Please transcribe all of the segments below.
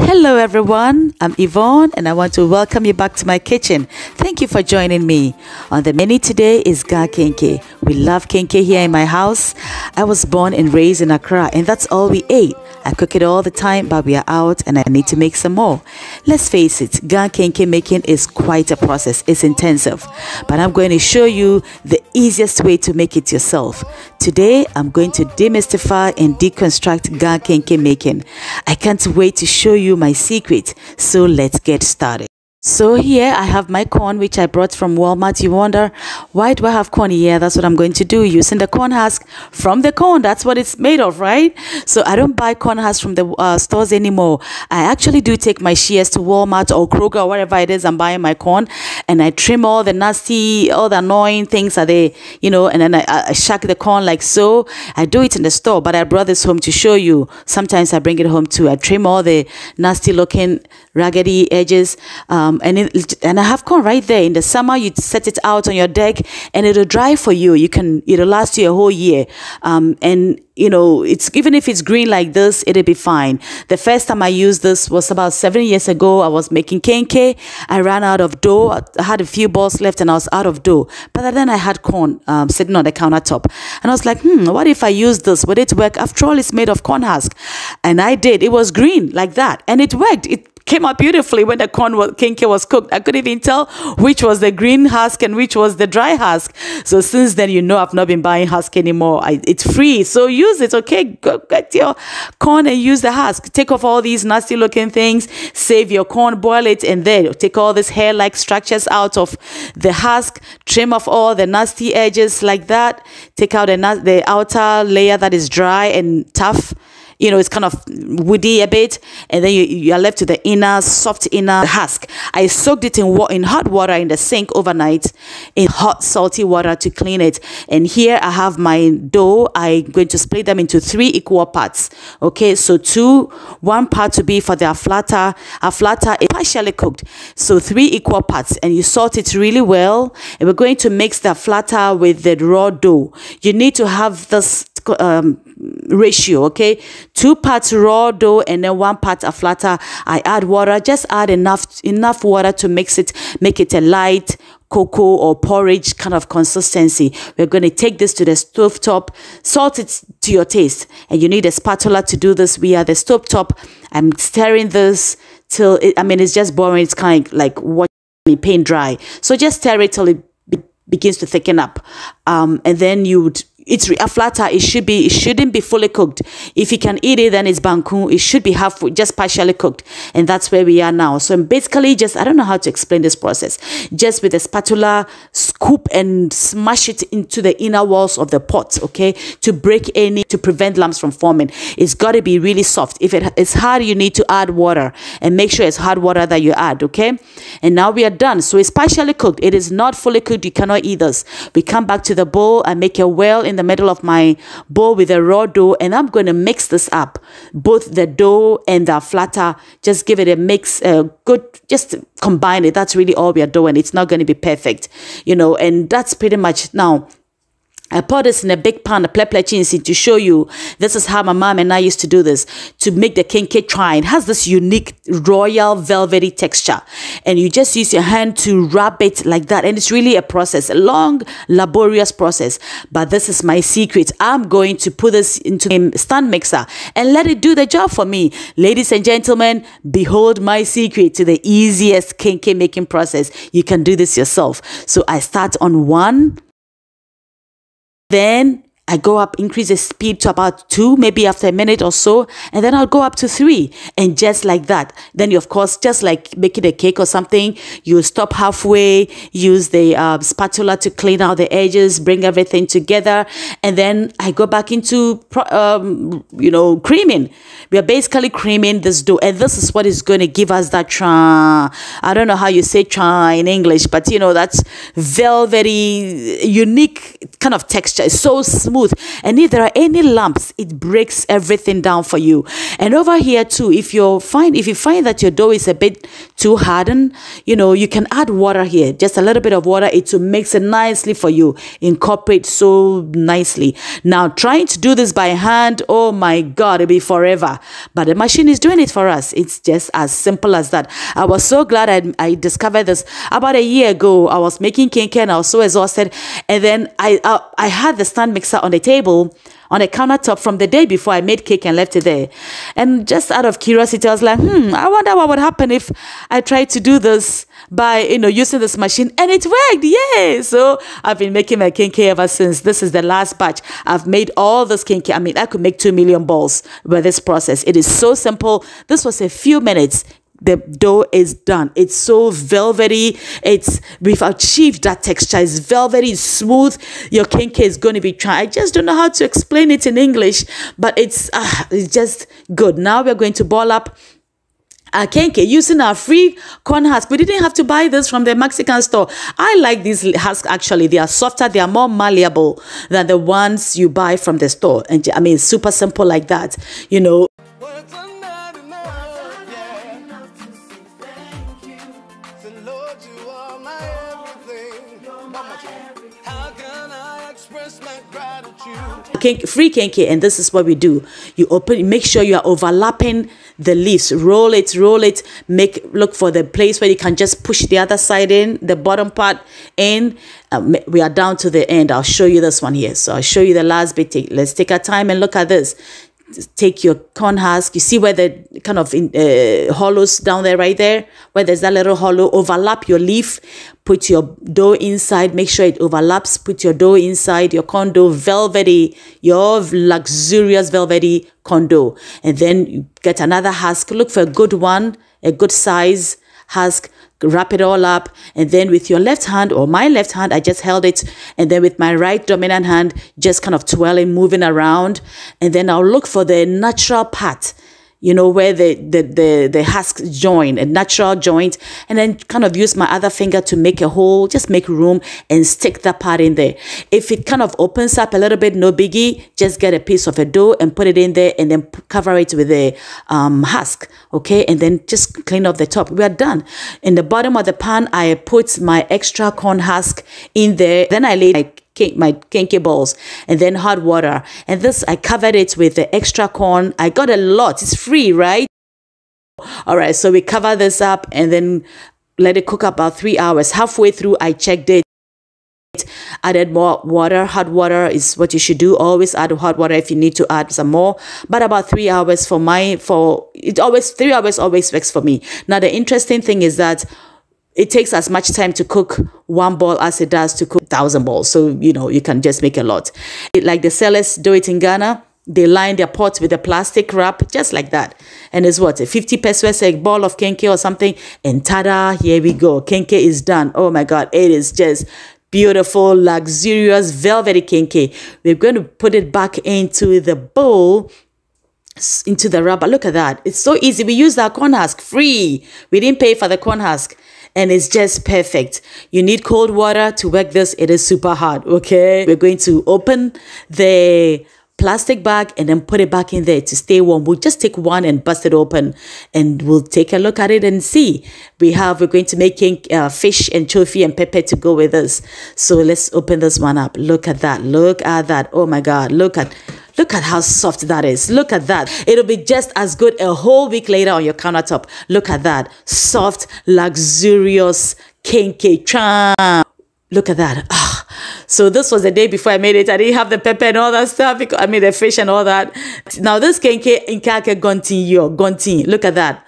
Hello everyone, I'm Yvonne and I want to welcome you back to my kitchen. Thank you for joining me. On the menu today is Ga Kenkey. We love Kenkey here in my house. I was born and raised in Accra and that's all we ate. I cook it all the time, but we are out and I need to make some more. Let's face it, Ga Kenkey making is quite a process. It's intensive, but I'm going to show you the easiest way to make it yourself. Today, I'm going to demystify and deconstruct Ga Kenkey making. I can't wait to show you my secret, so let's get started. So here I have my corn which I brought from Walmart. You wonder, why do I have corn here? That's what I'm going to do, using the corn husk from the corn. That's what it's made of, right? So I don't buy corn husks from the stores anymore. I actually do take my shears to Walmart or Kroger or wherever it is I'm buying my corn, and I trim all the nasty, all the annoying things are there, you know, and then I shuck the corn like so. I do it in the store, but I brought this home to show you. Sometimes I bring it home too. I trim all the nasty looking raggedy edges, and I have corn right there. In the summer, you set it out on your deck and it'll dry for you. It'll last you a whole year. And you know, even if it's green like this, it'll be fine. The first time I used this was about 7 years ago. I was making kenkey. I ran out of dough. I had a few balls left and I was out of dough. But then I had corn sitting on the countertop. And I was like, what if I use this? Would it work? After all, it's made of corn husk. And I did. It was green like that. And it worked. It came out beautifully when the kenkey was cooked. I couldn't even tell which was the green husk and which was the dry husk. So since then, you know, I've not been buying husk anymore. It's free, so use it. Okay, go get your corn and use the husk. Take off all these nasty looking things, save your corn, boil it, and then take all these hair-like structures out of the husk, trim off all the nasty edges like that, take out the outer layer that is dry and tough. You know, it's kind of woody a bit, and then you are left with the inner, soft inner husk. I soaked it in hot water in the sink overnight, in hot, salty water to clean it. And here I have my dough. I'm going to split them into 3 equal parts. Okay, so 1 part to be for the aflata. Aflata is partially cooked, so 3 equal parts, and you salt it really well. And we're going to mix the aflata with the raw dough. You need to have this ratio, okay? 2 parts raw dough and then 1 part aflata. I add water. Just add enough water to make it a light cocoa or porridge kind of consistency. We're going to take this to the stove top, salt it to your taste, and you need a spatula to do this. We are the stove top. I'm stirring this till it's just boring. It's kind of like watching paint dry. So just stir it till it begins to thicken up, and then it's aflata. It shouldn't be fully cooked. If you can eat it, then it's banku. It should be just partially cooked, and that's where we are now. So I'm basically I don't know how to explain this process. Just with a spatula, scoop and smash it into the inner walls of the pot, okay, to prevent lumps from forming. It's got to be really soft. If it's hard, you need to add water, and make sure it's hard water that you add, okay? And now we are done. So it's partially cooked. It is not fully cooked. You cannot eat this. We come back to the bowl. I make a well in the middle of my bowl with the raw dough, and I'm going to mix this up, both the dough and the aflata. Just give it a mix, just combine it. That's really all we are doing. It's not going to be perfect, you know, and that's pretty much now. I pour this in a big pan of plepple chinsi to show you this is how my mom and I used to do this to make the kenkey try. It has this unique royal velvety texture, and you just use your hand to wrap it like that, and it's really a process, a long, laborious process. But this is my secret. I'm going to put this into a stand mixer and let it do the job for me. Ladies and gentlemen, behold my secret to the easiest kenkey making process. You can do this yourself. So I start on 1. Then I go up, increase the speed to about 2, maybe after a minute or so, and then I'll go up to 3, and just like that. Then you, of course, just like making a cake or something, you stop halfway, use the spatula to clean out the edges, bring everything together, and then I go back into, creaming. We are basically creaming this dough, and this is what is going to give us that I don't know how you say in English, but you know, that's velvety, unique kind of texture. It's so smooth. smooth. And if there are any lumps, it breaks everything down for you. And over here too, if you find that your dough is a bit too hardened, you know, you can add water here, just a little bit of water. It will mix it nicely for you, incorporate so nicely. Now, trying to do this by hand, oh my God, it'll be forever. But the machine is doing it for us. It's just as simple as that. I was so glad I discovered this about a year ago. I was making kenkey and I was so exhausted, and then I had the stand mixer on the table on the countertop from the day before I made cake and left it there. And just out of curiosity, I was like, I wonder what would happen if I tried to do this by, you know, using this machine, and it worked. Yay! So I've been making my kenkey ever since. This is the last batch. I've made all this kenkey. I mean, I could make 2 million balls with this process. It is so simple. This was a few minutes. The dough is done. It's so velvety. We've achieved that texture. It's velvety, it's smooth. Your kenkey is going to be trying. I just don't know how to explain it in English, but it's just good. Now we're going to ball up our kenkey using our free corn husk. We didn't have to buy this from the Mexican store. I like these husks actually. They are softer. They are more malleable than the ones you buy from the store. And I mean, super simple like that, you know. Free kenkey, and this is what we do. You make sure you are overlapping the leaves. Roll it, look for the place where you can just push the other side in, the bottom part in. We are down to the end. I'll show you this one here. So I'll show you the last bit. Let's take our time and look at this. Take your corn husk. You see where the kind of hollows down there, right there, where there's that little hollow. Overlap your leaf. Put your dough inside. Make sure it overlaps. Put your dough inside. Your corn dough, velvety, your luxurious velvety corn dough. And then you get another husk. Look for a good one, a good size husk. Wrap it all up, and then with your left hand, or my left hand, I just held it, and then with my right dominant hand, just kind of twirling, moving around, and then I'll look for the natural part, you know, where the husks join, a natural joint, and then kind of use my other finger to make a hole, just make room and stick that part in there. If it kind of opens up a little bit, no biggie, just get a piece of a dough and put it in there, and then cover it with a husk, okay, and then just clean off the top. We are done. In the bottom of the pan, I put my extra corn husk in there, then I laid my kenkey balls, and then hot water, and this I covered it with the extra corn. I got a lot. It's free, right? All right, so we cover this up and then let it cook about 3 hours. Halfway through, I checked it, added more water. Hot water is what you should do. Always add hot water if you need to add some more, but about 3 hours 3 hours always works for me. Now the interesting thing is that it takes as much time to cook one ball as it does to cook 1,000 balls. So, you know, you can just make a lot. Like the sellers do it in Ghana. They line their pots with a plastic wrap, just like that. And it's what, a 50 pesos a ball of kenkey or something. And tada, here we go. Kenkey is done. Oh my God, it is just beautiful, luxurious, velvety kenkey. We're going to put it back into the bowl, into the rubber. Look at that. It's so easy. We use our corn husk free. We didn't pay for the corn husk. And it's just perfect. You need cold water to work this. It is super hard, okay? We're going to open the plastic bag and then put it back in there to stay warm. We'll just take one and bust it open, and we'll take a look at it and see. We're going to make fish and chofi and pepper to go with this. So let's open this one up. Look at that. Look at that. Oh my God. Look at how soft that is. Look at that. It'll be just as good a whole week later on your countertop. Look at that. Soft, luxurious kenkey. Look at that. Ah. So this was the day before I made it. I didn't have the pepper and all that stuff, because I made the fish and all that. Now this kenkey Nkrai Dorkono. Look at that.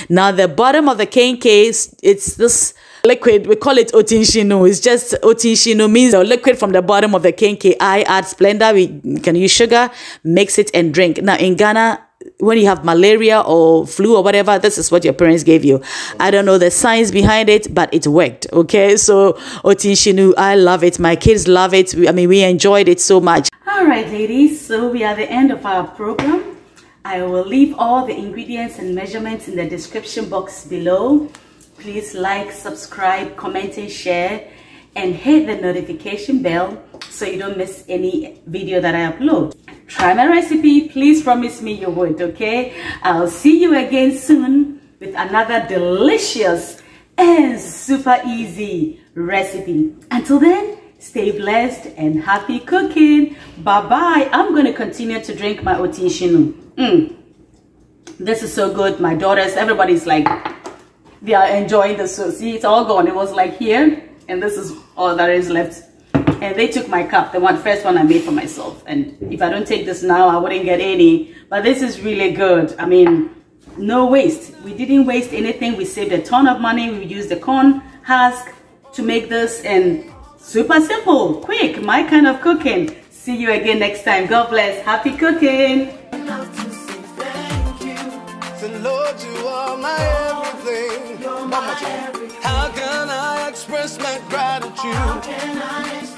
Now the bottom of the kenkey, it's this liquid. We call it otinshino. It's just otinshino means the liquid from the bottom of the kenkey. I add Splenda. We can use sugar, mix it and drink. Now in Ghana, when you have malaria or flu or whatever, this is what your parents gave you. I don't know the science behind it, but it worked. Okay, so otinshino, I love it. My kids love it. I mean, we enjoyed it so much. All right, ladies. So we are at the end of our program. I will leave all the ingredients and measurements in the description box below. Please like, subscribe, comment, and share. and hit the notification bell so you don't miss any video that I upload. Try my recipe. Please promise me you would, okay? I'll see you again soon with another delicious and super easy recipe. Until then, stay blessed and happy cooking. Bye-bye. I'm going to continue to drink my otishinu. This is so good. My daughters, everybody's like, they are enjoying the soup. See, it's all gone. It was like here, and this is all that is left. And they took my cup, the first one I made for myself. And if I don't take this now, I wouldn't get any. But this is really good. I mean, no waste. We didn't waste anything. We saved a ton of money. We used the corn husk to make this, and super simple, quick, my kind of cooking. See you again next time. God bless. Happy cooking. Lord, you are my everything. How can I express my gratitude?